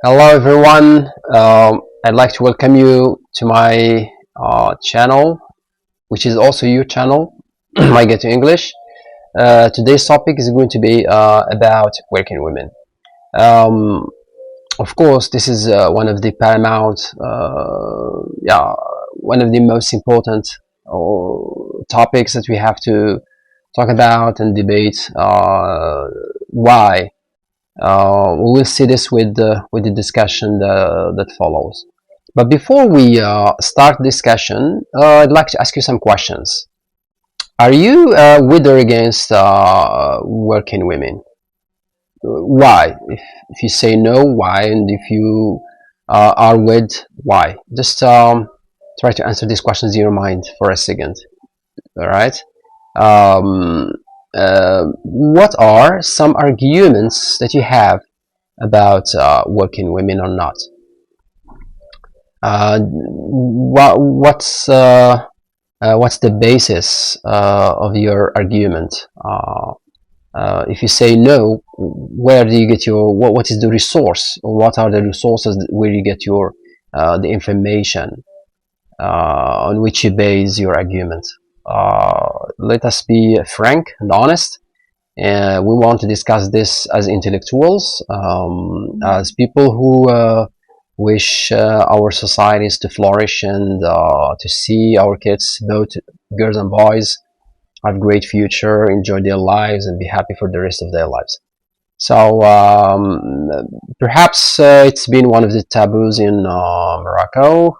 Hello everyone. I'd like to welcome you to my channel, which is also your channel, My Get to English. Today's topic is going to be about working women. Um, of course, this is one of the paramount, one of the most important topics that we have to talk about and debate. Why? We will see this with the discussion that follows. But before we start discussion, I'd like to ask you some questions. Are you with or against working women? Why? If you say no, why? And if you are with, why? Just try to answer these questions in your mind for a second. All right. Um, what are some arguments that you have about working women or not? What's the basis of your argument? If you say no, where do you get your what is the resource, or what are the resources where you get your the information on which you base your argument? Let us be frank and honest. We want to discuss this as intellectuals, as people who wish our societies to flourish and to see our kids, both girls and boys, have great future, enjoy their lives, and be happy for the rest of their lives. So perhaps it's been one of the taboos in Morocco,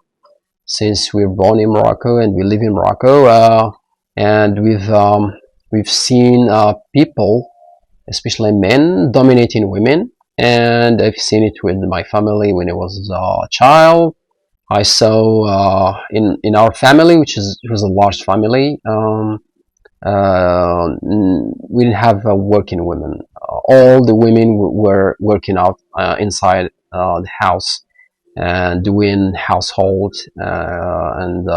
since we're born in Morocco and we live in Morocco, and we've seen people, especially men, dominating women. And I've seen it with my family when I was a child. I saw in our family, which is it was a large family. We didn't have working women. All the women were working out inside the house and doing household and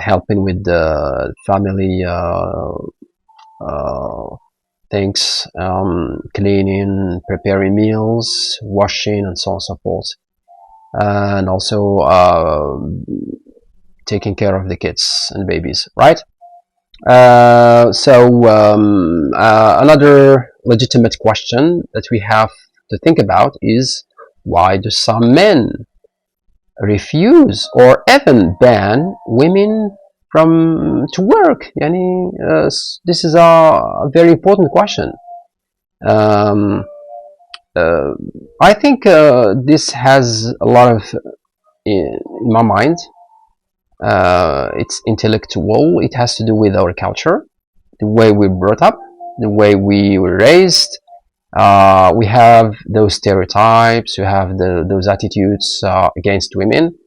helping with the family uh, things, cleaning, preparing meals, washing, and so on and so forth, and also taking care of the kids and babies, right? Another legitimate question that we have to think about is, why do some men refuse or even ban women from to work? Yani, this is a very important question. Um, uh, I think this has a lot of in my mind. It's intellectual. It has to do with our culture, the way we brought up, the way we were raised. We have those stereotypes. We have those attitudes against women,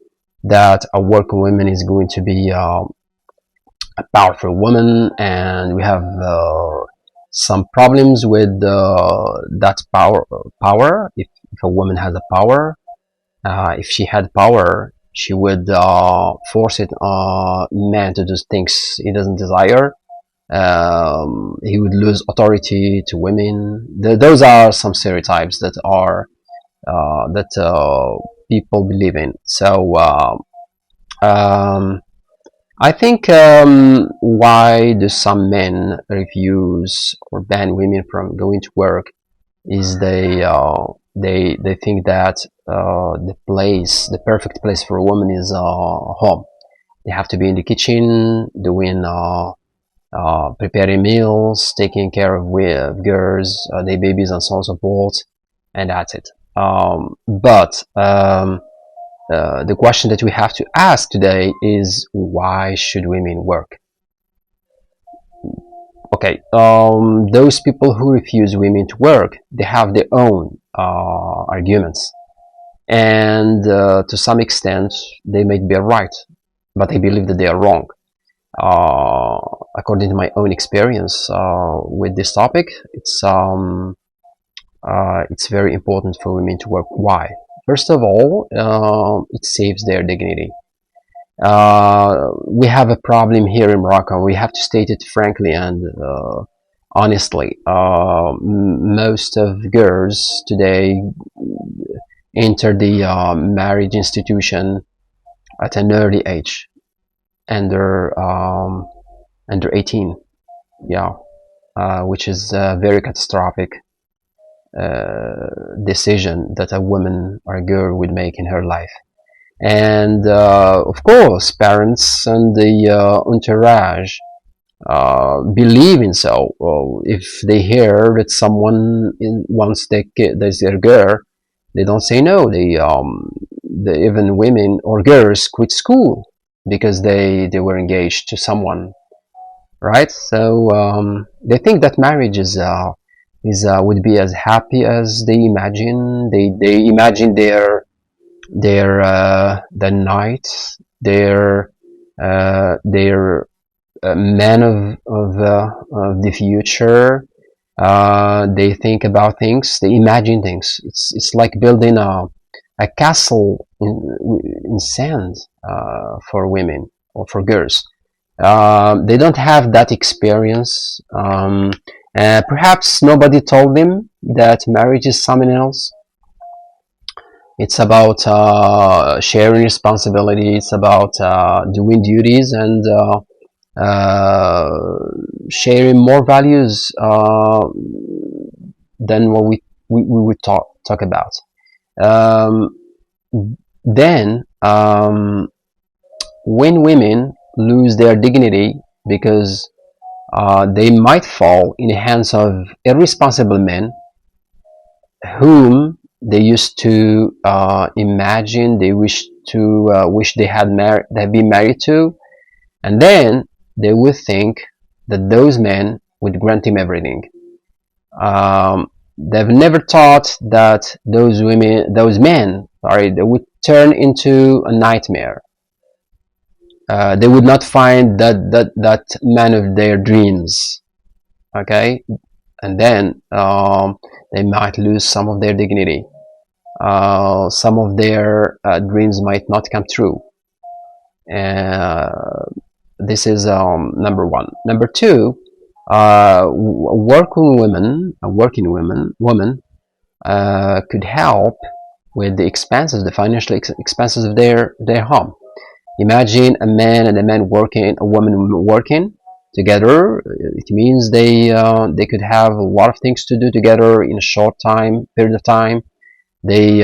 that a working woman is going to be a powerful woman, and we have some problems with that power. If a woman has a power, if she had power, she would force it man to do things he doesn't desire. He would lose authority to women. Those are some stereotypes that are that people believe in. So I think why do some men refuse or ban women from going to work is they think that the perfect place for a woman is home. They have to be in the kitchen doing preparing meals, taking care of girls, their babies, and so on and so forth, and that's it. But the question that we have to ask today is, why should women work? Okay, those people who refuse women to work, they have their own arguments, and to some extent, they may be right, but I believe that they are wrong. Uh, According to my own experience with this topic, it's very important for women to work. Why? First of all, it saves their dignity. We have a problem here in Morocco. We have to state it frankly and honestly. Most of girls today enter the marriage institution at an early age, under under 18. Yeah, which is a very catastrophic decision that a woman or a girl would make in her life. And of course, parents and the entourage believe in so. Well, if they hear that someone wants their girl, they don't say no. Even women or girls quit school because they were engaged to someone, right? So they think that marriage is would be as happy as they imagine. They imagine the nights, their men of the future. They think about things. They imagine things. It's like building a castle in sand for women or for girls. They don't have that experience. Perhaps nobody told them that marriage is something else. It's about sharing responsibility. It's about doing duties and uh, sharing more values than what we would talk about. Um, then, when women lose their dignity because they might fall in the hands of irresponsible men whom they used to imagine they wish they had been married to, and then they would think that those men would grant him everything. They've never thought that those men, sorry, they would turn into a nightmare. They would not find that man of their dreams. Okay, and then they might lose some of their dignity. Some of their dreams might not come true. Uh, this is number one. Number two, a working woman could help with the expenses, the financial expenses of their home. Imagine a woman working together. It means they could have a lot of things to do together in a short period of time. They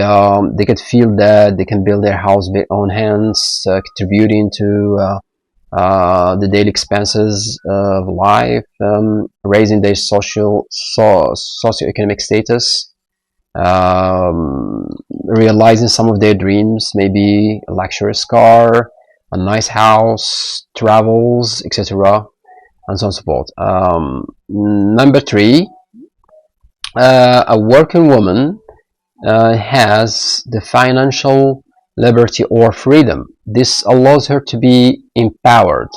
could feel that they can build their house with their own hands, contributing to the daily expenses of life, raising their socioeconomic status, realizing some of their dreams, maybe a luxurious car, a nice house, travels, etc., and so on and so forth. Number three, a working woman has the financial liberty or freedom. This allows her to be empowered.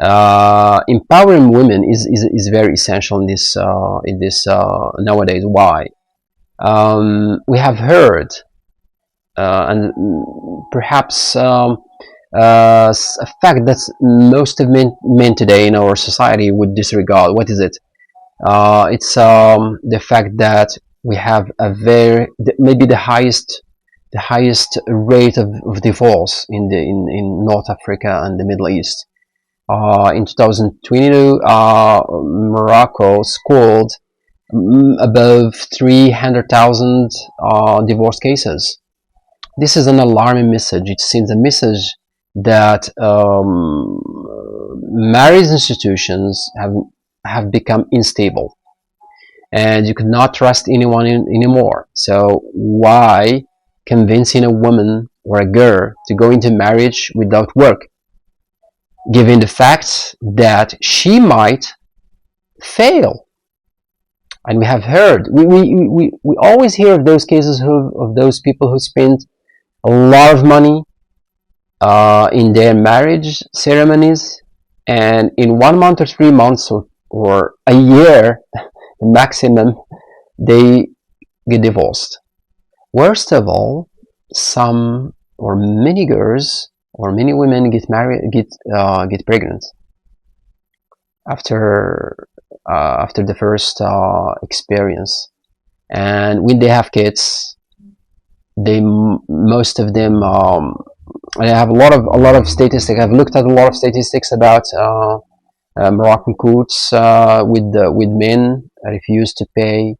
Empowering women is very essential in this nowadays. Why? We have heard and perhaps a fact that most of men today in our society would disregard. What is it? It's the fact that we have maybe the highest rate of divorce in North Africa and the Middle East. In 2022, Morocco scored above 300,000 divorce cases. This is an alarming message. It sends a message that marriage institutions have become unstable, and you cannot trust anyone anymore. So why convincing a woman or a girl to go into marriage without work, given the fact that she might fail? And we have heard, we always hear of those cases of those people who spend a lot of money in their marriage ceremonies, and in 1 month or 3 months or a year maximum, they get divorced. Worst of all, some or many girls or many women get pregnant after the first experience, and when they have kids, most of them, I have a lot of statistics. I've looked at a lot of statistics about Moroccan courts with men refuse to pay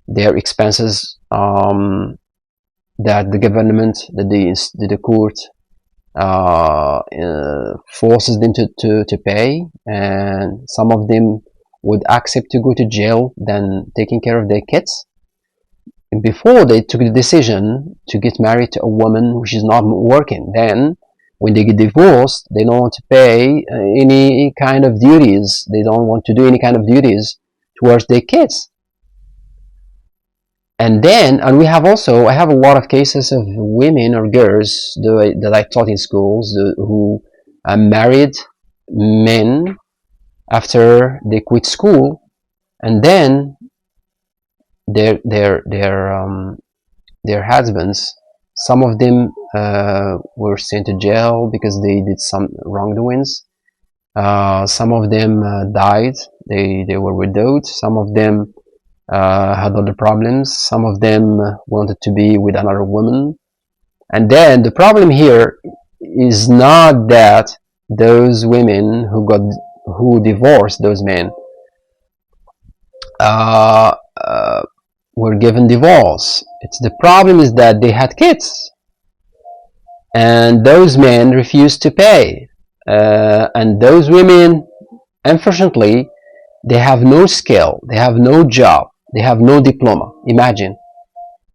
their expenses, that the government, that the court forces them to pay, and some of them would accept to go to jail than taking care of their kids. And before they took the decision to get married to a woman which is not working, then when they get divorced, they don't want to pay any kind of duties. They don't want to do any kind of duties towards their kids. And then, and we have also, I have a lot of cases of women or girls that I taught in schools who married men after they quit school, and then their husbands, some of them were sent to jail because they did some wrongdoings. Some of them died. They were widowed. Some of them had other problems. Some of them wanted to be with another woman. And then the problem here is not that those women who divorced those men were given divorce. The problem is that they had kids, and those men refused to pay. And those women, unfortunately, they have no skill, they have no job, they have no diploma. Imagine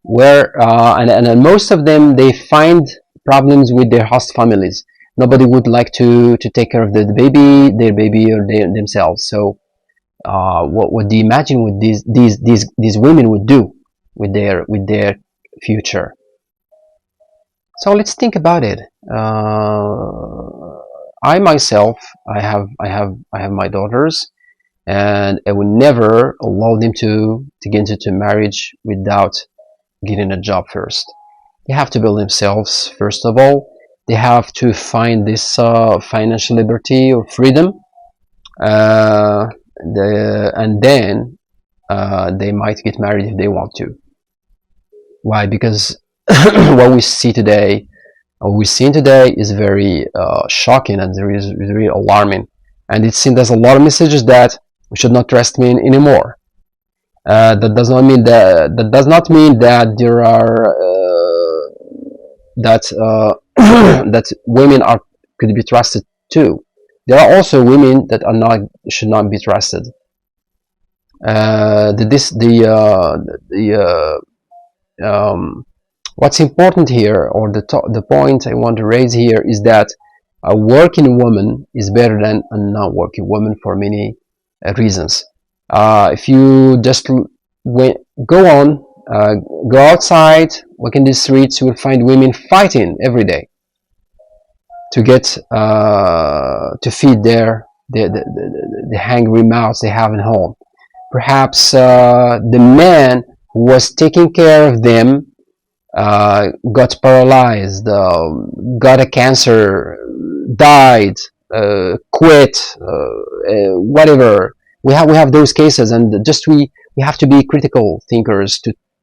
where and most of them, they find problems with their host families. Nobody would like to take care of their baby or themselves. So what do you imagine what these women would do with their future? So let's think about it. I myself, I have my daughters, and I would never allow them to get into marriage without getting a job first. They have to build themselves first of all. They have to find this financial liberty or freedom, and then they might get married if they want to. Why? Because what we see today, is very shocking and very alarming, and it seems there's a lot of messages that we should not trust men anymore. That does not mean that there are that women could be trusted too. There are also women that should not be trusted. What's important here, or the point I want to raise here, is that a working woman is better than a non-working woman for many reasons. If you just go outside, walk in the streets, you will find women fighting every day to get to feed the hungry mouths they have at home. Perhaps the man who was taking care of them got paralyzed, got a cancer, died, quit, whatever. We have those cases, and just we have to be critical thinkers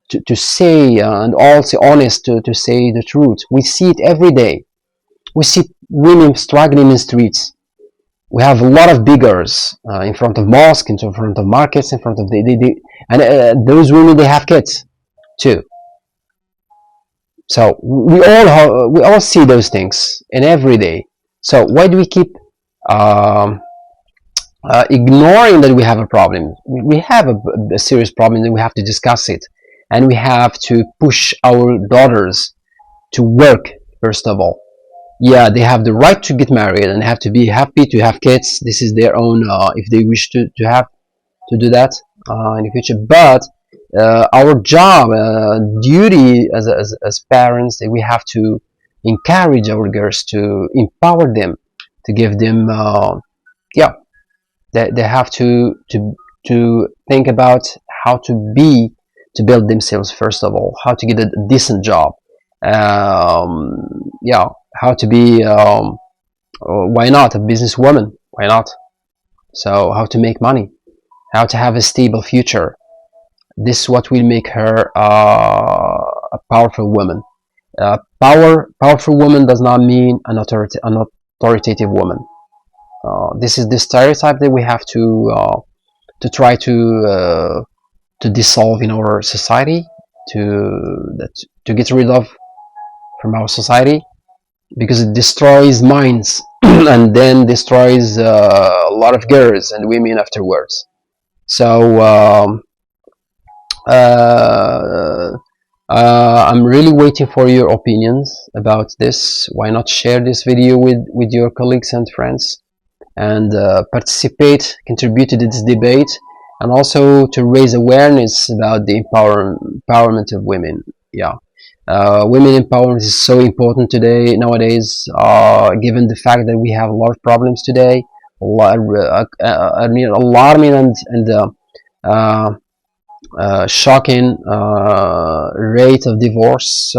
to say, and also honest to say the truth. We see it every day. We see women struggling in the streets. We have a lot of beggars in front of mosques, in front of markets, in front of and those women, they have kids too. So we all see those things in every day. So why do we keep ignoring that we have a problem? We have a serious problem, and we have to discuss it, and we have to push our daughters to work first of all. Yeah, they have the right to get married and have to be happy to have kids. This is their own, if they wish to do that in the future. But our job, duty as parents, that we have to encourage our girls, to empower them, to give them, they have to think about how to build themselves first of all, how to get a decent job, how to be, why not a businesswoman? Why not? So how to make money, how to have a stable future. This is what will make her a powerful woman. Powerful woman does not mean an authoritative woman. This is the stereotype that we have to try to dissolve in our society, to get rid of from our society, because it destroys minds and then destroys a lot of girls and women afterwards. So uh, I'm really waiting for your opinions about this. Why not share this video with your colleagues and friends, and contribute to this debate, and also to raise awareness about the empowerment of women. Yeah. Women empowerment is so important today, nowadays, given the fact that we have a lot of problems today, alarming uh, shocking rate of divorce,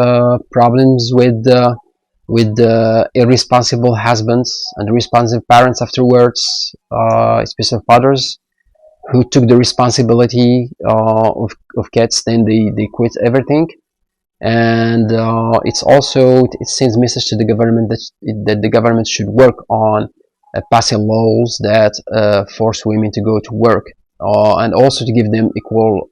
problems with irresponsible husbands and irresponsible parents afterwards, especially fathers who took the responsibility of kids, then they quit everything. And it's also, it sends message to the government that the government should work on passing laws that force women to go to work, and also to give them equal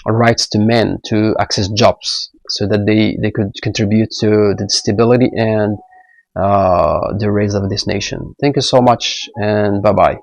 rights to men to access jobs, so that they could contribute to the stability and the raise of this nation. Thank you so much, and bye bye.